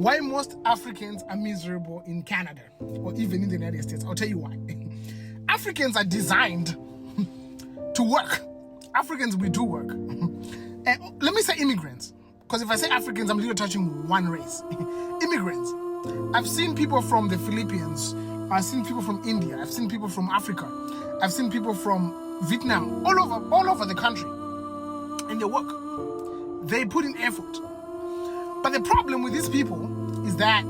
Why most Africans are miserable in Canada or even in the United States. I'll tell you why. Africans are designed to work. Africans, we do work. And let me say immigrants, because if I say Africans, I'm literally touching one race. Immigrants. I've seen people from the Philippines. I've seen people from India. I've seen people from Africa. I've seen people from Vietnam, all over the country. And they work. They put in effort. But the problem with these people is that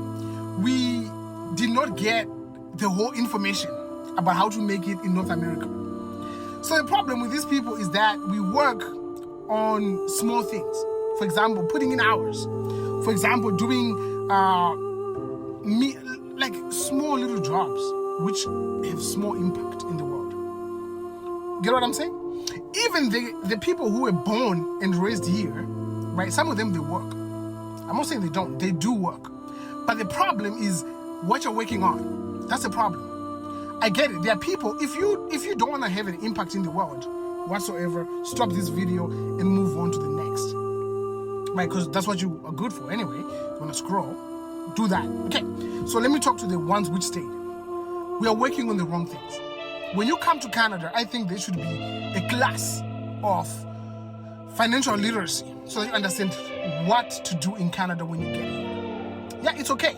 we did not get the whole information about how to make it in North America. So the problem with these people is that we work on small things. For example, putting in hours. For example, doing like small little jobs which have small impact in the world. Get what I'm saying? Even the people who were born and raised here, right? Some of them, they work. I'm not saying they don't. They do work. But the problem is what you're working on. That's the problem. I get it. There are people, if you don't want to have an impact in the world whatsoever, stop this video and move on to the next. Right? Because that's what you are good for anyway. You want to scroll, do that. Okay. So let me talk to the ones which stayed. We are working on the wrong things. When you come to Canada, I think there should be a class of financial literacy so that you understand what to do in Canada when you get here. Yeah, it's okay.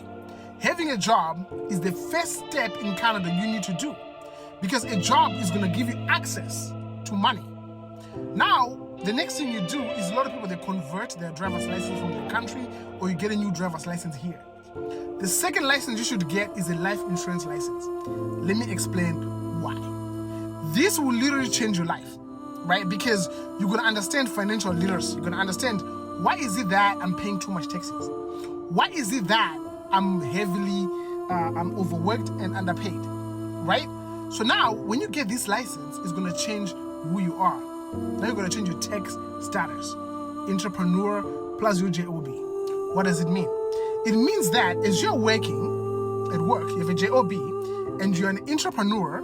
Having a job is the first step in Canada you need to do, because a job is going to give you access to money. Now, the next thing you do is a lot of people, they convert their driver's license from their country, or you get a new driver's license here. The second license you should get is a life insurance license. Let me explain why. This will literally change your life, right? Because you're going to understand financial literacy. You're going to understand, why is it that I'm paying too much taxes? Why is it that I'm heavily, I'm overworked and underpaid, right? So now, when you get this license, it's going to change who you are. Now you're going to change your tax status. Entrepreneur plus your JOB. What does it mean? It means that as you're working at work, you have a JOB, and you're an entrepreneur,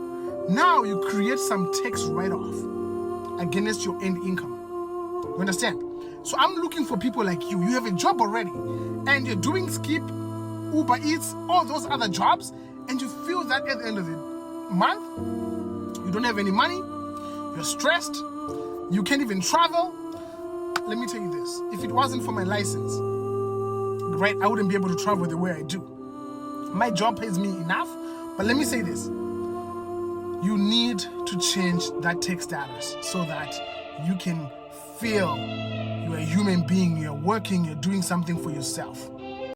now you create some tax write-off against your end income. You understand? So I'm looking for people like you. You have a job already, and you're doing Skip, Uber Eats, all those other jobs, and you feel that at the end of the month, you don't have any money, you're stressed, you can't even travel. Let me tell you this. If it wasn't for my license, right, I wouldn't be able to travel the way I do. My job pays me enough, but let me say this. You need to change that tax status so that you can feel you're a human being, you're working, you're doing something for yourself.